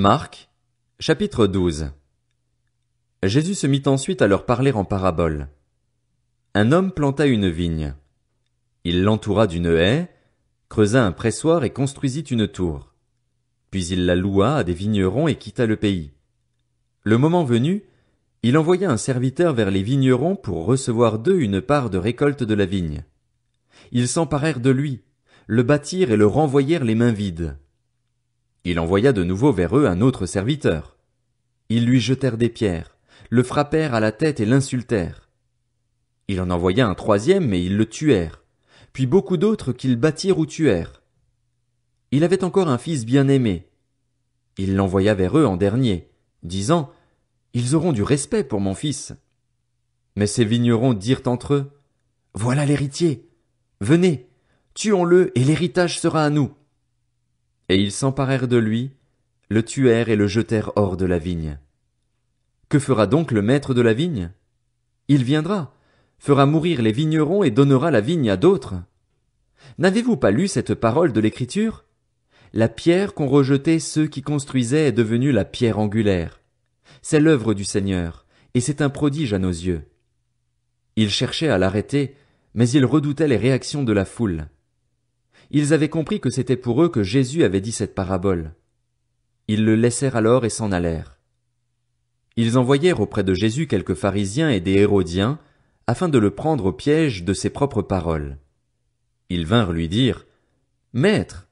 Marc, chapitre 12. Jésus se mit ensuite à leur parler en parabole. Un homme planta une vigne. Il l'entoura d'une haie, creusa un pressoir et construisit une tour. Puis il la loua à des vignerons et quitta le pays. Le moment venu, il envoya un serviteur vers les vignerons pour recevoir d'eux une part de récolte de la vigne. Ils s'emparèrent de lui, le battirent et le renvoyèrent les mains vides. Il envoya de nouveau vers eux un autre serviteur. Ils lui jetèrent des pierres, le frappèrent à la tête et l'insultèrent. Il en envoya un troisième, mais ils le tuèrent, puis beaucoup d'autres qu'ils battirent ou tuèrent. Il avait encore un fils bien-aimé. Il l'envoya vers eux en dernier, disant, « Ils auront du respect pour mon fils. » Mais ces vignerons dirent entre eux, « Voilà l'héritier. Venez, tuons-le et l'héritage sera à nous. » Et ils s'emparèrent de lui, le tuèrent et le jetèrent hors de la vigne. Que fera donc le maître de la vigne? Il viendra, fera mourir les vignerons et donnera la vigne à d'autres. N'avez-vous pas lu cette parole de l'Écriture? La pierre qu'ont rejetée ceux qui construisaient est devenue la pierre angulaire. C'est l'œuvre du Seigneur, et c'est un prodige à nos yeux. Ils cherchaient à l'arrêter, mais ils redoutaient les réactions de la foule. Ils avaient compris que c'était pour eux que Jésus avait dit cette parabole. Ils le laissèrent alors et s'en allèrent. Ils envoyèrent auprès de Jésus quelques pharisiens et des hérodiens, afin de le prendre au piège de ses propres paroles. Ils vinrent lui dire, « Maître,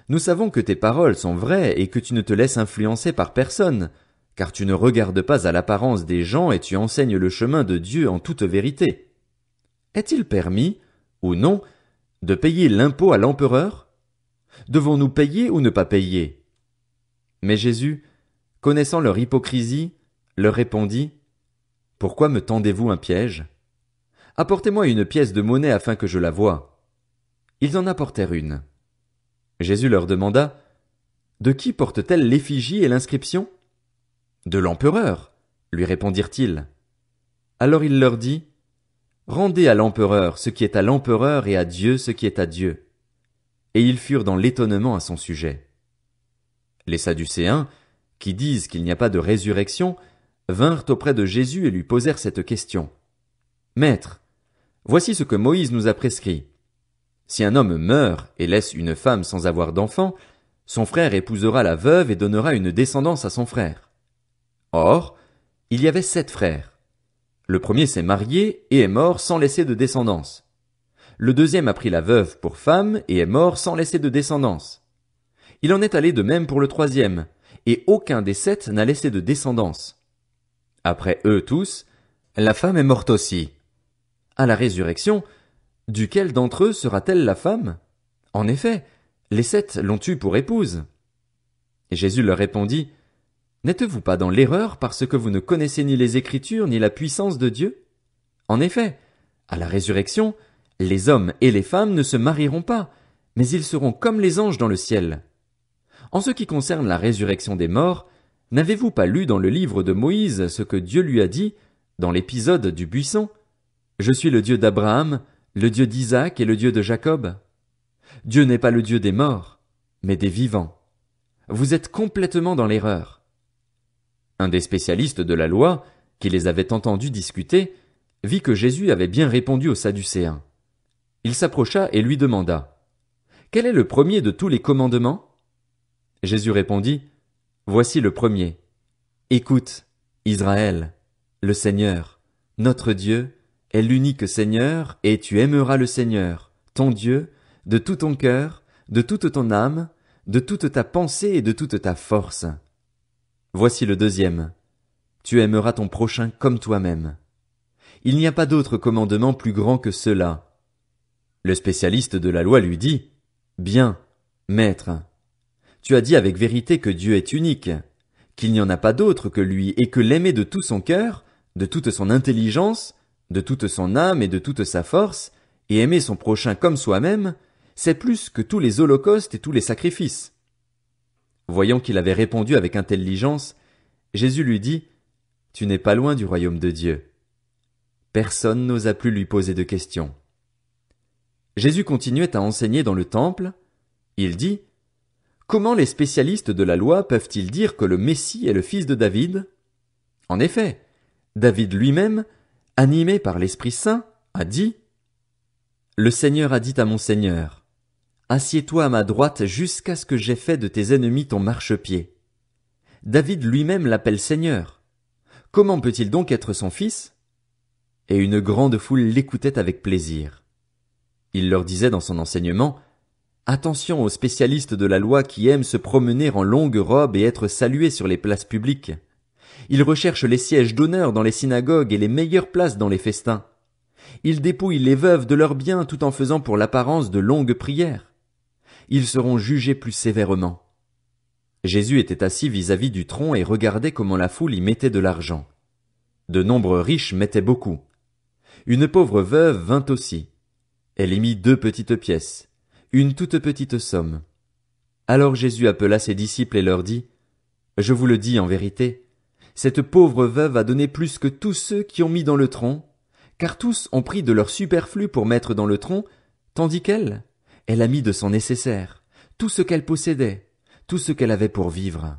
nous savons que tes paroles sont vraies et que tu ne te laisses influencer par personne, car tu ne regardes pas à l'apparence des gens et tu enseignes le chemin de Dieu en toute vérité. Est-il permis, ou non, de payer l'impôt à l'empereur? Devons-nous payer ou ne pas payer? » Mais Jésus, connaissant leur hypocrisie, leur répondit, « Pourquoi me tendez-vous un piège? Apportez-moi une pièce de monnaie afin que je la voie. » Ils en apportèrent une. Jésus leur demanda, « De qui porte-t-elle l'effigie et l'inscription? » « De l'empereur, lui répondirent-ils. Alors il leur dit, « Rendez à l'empereur ce qui est à l'empereur et à Dieu ce qui est à Dieu. » Et ils furent dans l'étonnement à son sujet. Les Sadducéens, qui disent qu'il n'y a pas de résurrection, vinrent auprès de Jésus et lui posèrent cette question. « Maître, voici ce que Moïse nous a prescrit. Si un homme meurt et laisse une femme sans avoir d'enfant, son frère épousera la veuve et donnera une descendance à son frère. Or, il y avait 7 frères. Le premier s'est marié et est mort sans laisser de descendance. Le deuxième a pris la veuve pour femme et est mort sans laisser de descendance. Il en est allé de même pour le troisième, et aucun des 7 n'a laissé de descendance. Après eux tous, la femme est morte aussi. À la résurrection, duquel d'entre eux sera-t-elle la femme? En effet, les 7 l'ont eue pour épouse. » Et Jésus leur répondit, « N'êtes-vous pas dans l'erreur parce que vous ne connaissez ni les Écritures ni la puissance de Dieu? En effet, à la résurrection, les hommes et les femmes ne se marieront pas, mais ils seront comme les anges dans le ciel. En ce qui concerne la résurrection des morts, n'avez-vous pas lu dans le livre de Moïse ce que Dieu lui a dit, dans l'épisode du buisson? Je suis le Dieu d'Abraham, le Dieu d'Isaac et le Dieu de Jacob. Dieu n'est pas le Dieu des morts, mais des vivants. Vous êtes complètement dans l'erreur. » Un des spécialistes de la loi, qui les avait entendus discuter, vit que Jésus avait bien répondu aux Sadducéens. Il s'approcha et lui demanda, « Quel est le premier de tous les commandements? » Jésus répondit, « Voici le premier. Écoute, Israël, le Seigneur, notre Dieu, est l'unique Seigneur, et tu aimeras le Seigneur, ton Dieu, de tout ton cœur, de toute ton âme, de toute ta pensée et de toute ta force. Voici le deuxième. Tu aimeras ton prochain comme toi-même. Il n'y a pas d'autre commandement plus grand que cela. » Le spécialiste de la loi lui dit, « Bien, maître. Tu as dit avec vérité que Dieu est unique, qu'il n'y en a pas d'autre que lui et que l'aimer de tout son cœur, de toute son intelligence, de toute son âme et de toute sa force, et aimer son prochain comme soi-même, c'est plus que tous les holocaustes et tous les sacrifices. » Voyant qu'il avait répondu avec intelligence, Jésus lui dit, « Tu n'es pas loin du royaume de Dieu. » Personne n'osa plus lui poser de questions. Jésus continuait à enseigner dans le temple. Il dit, Comment les spécialistes de la loi peuvent-ils dire que le Messie est le fils de David? En effet, David lui-même, animé par l'Esprit Saint, a dit: Le Seigneur a dit à mon Seigneur, Assieds-toi à ma droite jusqu'à ce que j'aie fait de tes ennemis ton marchepied. David lui-même l'appelle Seigneur. Comment peut-il donc être son fils? Et une grande foule l'écoutait avec plaisir. Il leur disait dans son enseignement: Attention aux spécialistes de la loi qui aiment se promener en longue robe et être salués sur les places publiques. Ils recherchent les sièges d'honneur dans les synagogues et les meilleures places dans les festins. Ils dépouillent les veuves de leurs biens tout en faisant pour l'apparence de longues prières. Ils seront jugés plus sévèrement. Jésus était assis vis-à-vis du tronc et regardait comment la foule y mettait de l'argent. De nombreux riches mettaient beaucoup. Une pauvre veuve vint aussi. Elle y mit 2 petites pièces, une toute petite somme. Alors Jésus appela ses disciples et leur dit: Je vous le dis en vérité, cette pauvre veuve a donné plus que tous ceux qui ont mis dans le tronc, car tous ont pris de leur superflu pour mettre dans le tronc, tandis qu'elle, elle a mis de son nécessaire, tout ce qu'elle possédait, tout ce qu'elle avait pour vivre.